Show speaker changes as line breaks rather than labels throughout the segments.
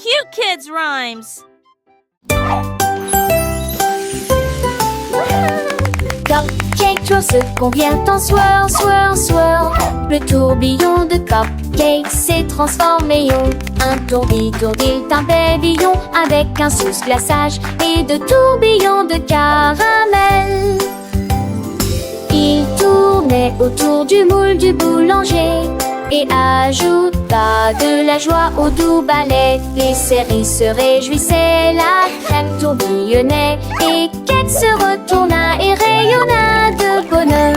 cute kids' rhymes.
Cupcake chose qu'on vient en swirl, swirl, swirl. Le tourbillon de cupcake s'est transformé en un tourdi-tourdil d'un babillon avec un sous-glaçage et de tourbillons de caramel. Il tournait autour du moule du boulanger et ajouta de la joie au doux balai. Les séries se réjouissaient, la crème tourbillonnait et Kate se retourna et rayonna de bonheur.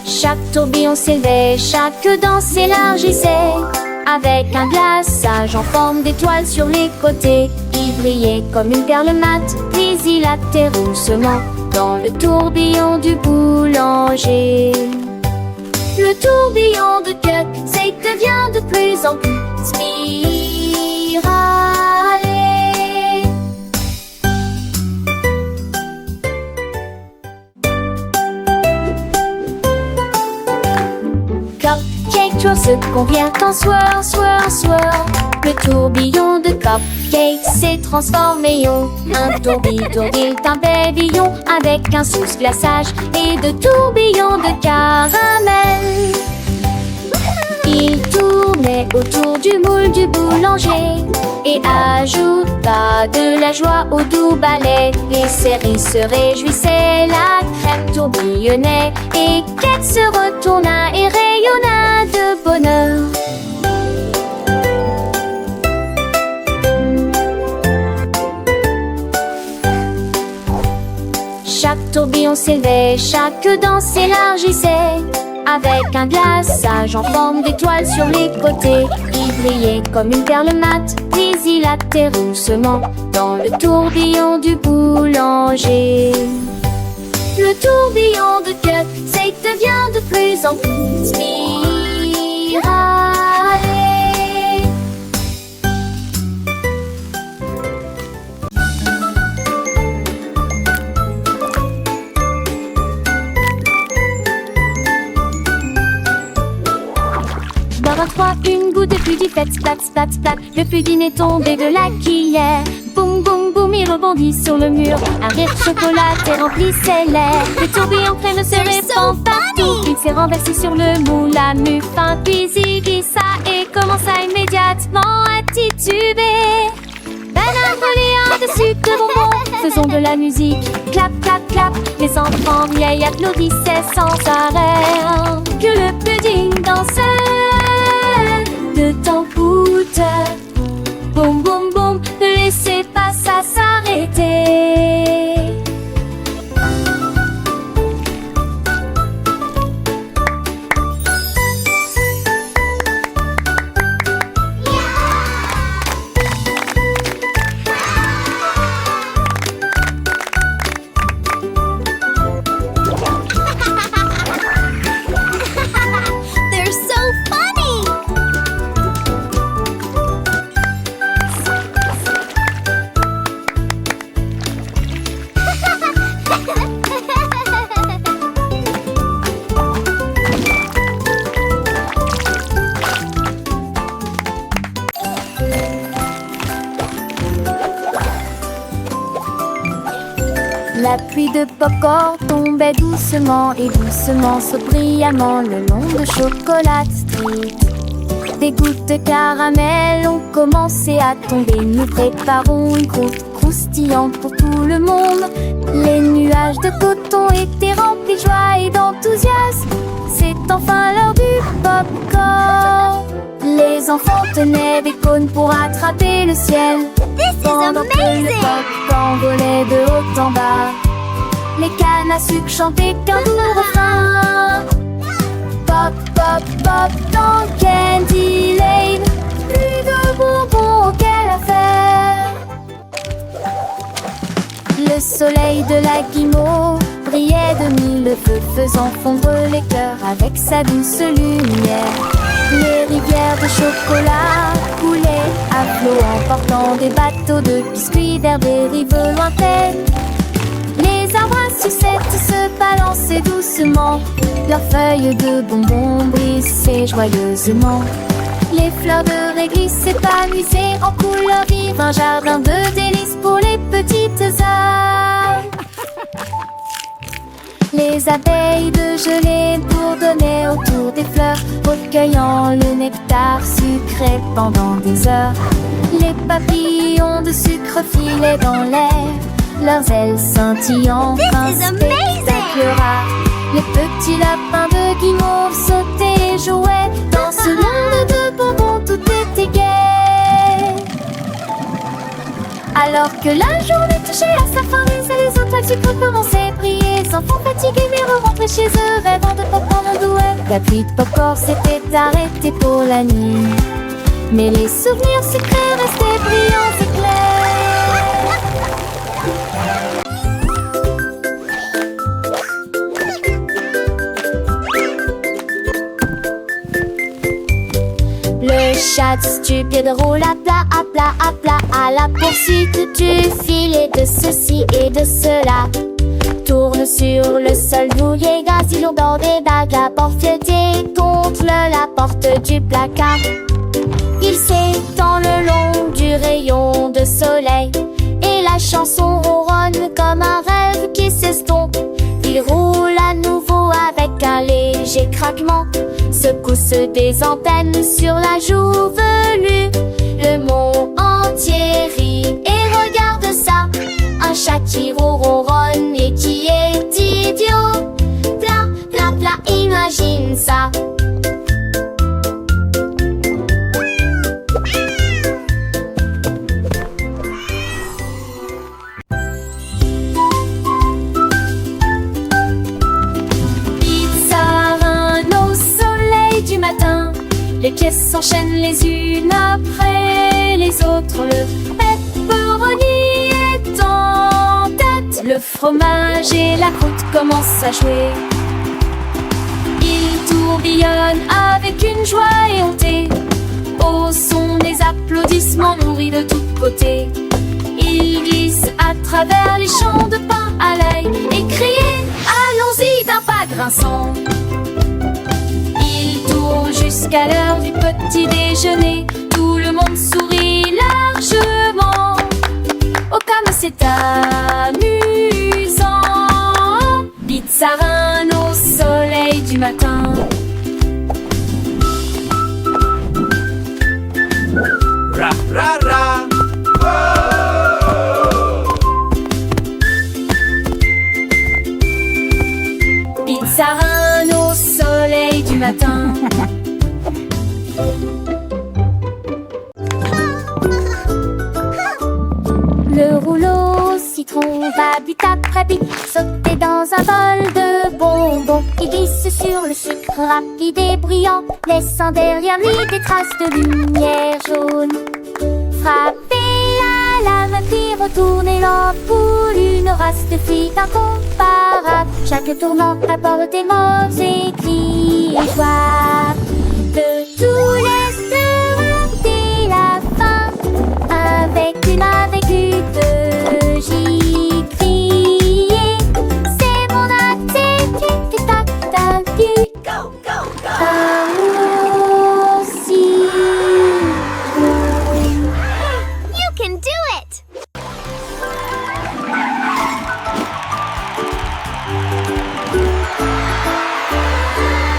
Chaque tourbillon s'élevait, chaque danse s'élargissait avec un glaçage en forme d'étoile sur les côtés. Il brillait comme une perle mate, puis il atterrit doucement dans le tourbillon du boulanger. Le tourbillon de cupcake devient de plus en plus spiralé. Cupcake chose qu'on vient en swirl, swirl, swirl. Le tourbillon de cupcake s'est transformé en un tourdi-tourdil d'un babillon avec un sous-glaçage et de tourbillons de caramel. Il tournait autour du moule du boulanger et ajouta de la joie au doux balai. Les séries se réjouissaient, la crème tourbillonnait et Kate se retourna et rayonna de bonheur. Chaque tourbillon s'élevait, chaque danse s'élargissait avec un glaçage en forme d'étoile sur les côtés. Il brillait comme une perle mate, puis il atterrit doucement dans le tourbillon du boulanger. Le tourbillon de cupcake devient de plus en plus spiralé. Dans un 3, une goutte de pudding fait splat, splat, splat. Le pudding est tombé de la cuillère. Boum, boum, boum, il rebondit sur le mur. Un rire chocolaté remplissait l'air. Le tourbillon crème se répand partout. Il s'est renversé sur le moule à muffin. Puis il glissa et commença immédiatement à tituber. Banane reliant de sucre de bonbons. Faisons de la musique, clap, clap, clap. Les enfants vieilles applaudissaient sans arrêt. Que le pudding dansait de tamboute. Boum, boum, boum, ne laissez pas ça s'arrêter.
They're so funny!
La pluie de popcorn tombait doucement et doucement, saute brillamment le long de Chocolat Street. Des gouttes de caramel ont commencé à tomber. Nous préparons une croûte croustillante pour tout le monde. Les nuages de coton étaient remplis de joie et d'enthousiasme. C'est enfin l'heure du popcorn. Les enfants tenaient des cônes pour attraper le ciel.
This is
Pendant que le
amazing!
popcorn volait de haut en bas, les cannes à sucre chantaient qu'un doux refrain. Pop, pop, pop dans Candy Lane. Plus de bonbons, quelle affaire! Le soleil de la guimauve brillait de mille feux, faisant fondre les cœurs avec sa douce lumière. Les rivières de chocolat coulaient à flot, emportant des bateaux de biscuits vers des rives lointaines. Les arbres à sucettes se balançaient dansaient doucement. Leurs feuilles de bonbons brissaient joyeusement. Les fleurs de réglisse s'épanouissaient en couleur vive. Un jardin de délices pour les petites âmes. Les abeilles de gelée bourdonnaient autour des fleurs, recueillant le nectar sucré pendant des heures. Les papillons de sucre filaient dans l'air, leurs ailes scintillant un spectacle rare. Les petits lapins de guimauve sautaient et jouaient. Dans ce monde de bonbons, tout était gai. Alors que la journée touchait à sa fin, les ailes des étoiles sucrées commençaient à briller. Les enfants fatigués mais rentraient chez eux, rêvant de popcorn en douette. La pluie de popcorn s'était arrêtée pour la nuit, mais les souvenirs sucrés restaient brillants et clairs. Le chat stupide roule à plat à la poursuite du filet de ceci et de cela. Tourne sur le sol douillet, gazille au bord des bagues à porte-pied contre la porte du placard. Il s'étend le long du rayon de soleil et la chanson ronronne comme un rêve qui s'estompe. Il roule à nouveau avec un léger craquement, secousse des antennes sur la joue velue. Le monde entier rit et regarde ça. Un chat qui ronronne et qui est idiot. Pla, pla, pla, imagine ça. Les pièces s'enchaînent les unes après les autres. Le pepperoni est en tête. Le fromage et la croûte commencent à jouer. Ils tourbillonnent avec une joie éhontée au son des applaudissements nourris de tous côtés. Ils glissent à travers les champs de pain à l'ail et crient « Allons-y » d'un pas grinçant. Jusqu'à l'heure du petit déjeuner, tout le monde sourit largement. Oh comme c'est amusant. Pizza reine au soleil du matin.
Ra ra ra.
Pizza reine au soleil du matin. Le rouleau citron va vite après vite sauter dans un bol de bonbons. Il glisse sur le sucre rapide et brillant, laissant derrière lui des traces de lumière jaune. Frappé à la main puis retourner l'ampoule, une race de filles incomparable. Chaque tournant apporte des mots écrits et joie. De tous les heures dès la fin, avec une que j'y criais. C'est mon attitude, tic-tac, tac, go, go, go. Aussi.
You can do it!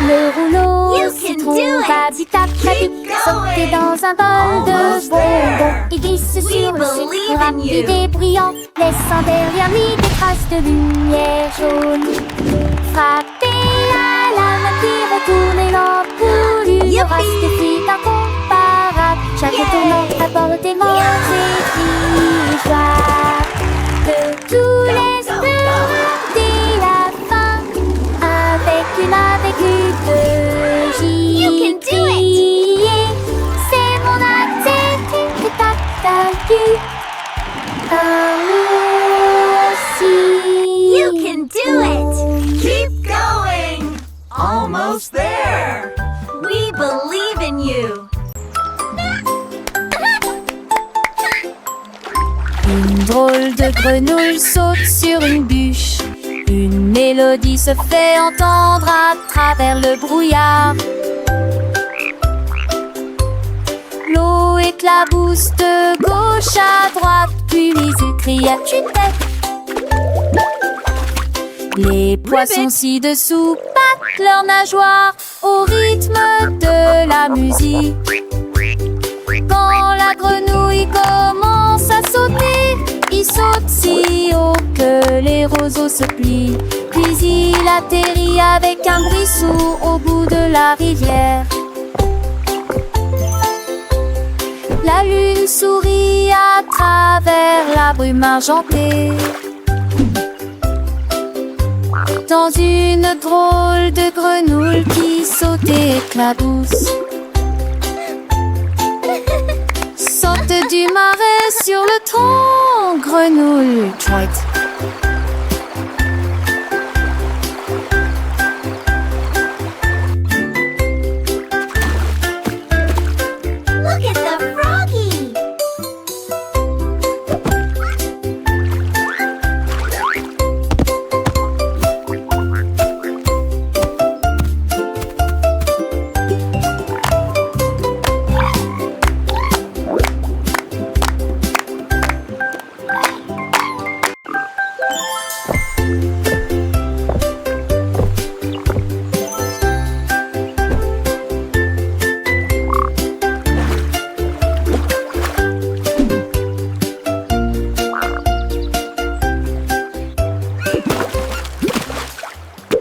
Le rouleau citron va vite après vite sauter dans un bol de bonbons. Il glisse sur le sucre rapide et brillant, laissant derrière lui des traces de lumière jaune. Frappé à la main puis retourner l'ampoule, une race de filles incomparable. Chaque tournant apporte des mots écrits et joie. De tous les heures dès la fin, avec une que j'y criais. C'est mon attitude, tac, tac, aussi.
You can do it! Keep going!
Almost there.
We believe in you!
Une drôle de grenouille saute sur une bûche. Une mélodie se fait entendre à travers le brouillard. L'eau éclabousse de gauche à droite, puis il crie à tue-tête. Les poissons ci-dessous battent leurs nageoires au rythme de la musique. Quand la grenouille commence à sauter, il saute si haut que les roseaux se plient. Puis il atterrit avec un bruit sourd au bout de la rivière. La lune sourit à travers la brume argentée. Dans une drôle de grenouille qui saute et éclabousse. Saute du marais sur le tronc, grenouille, chouette.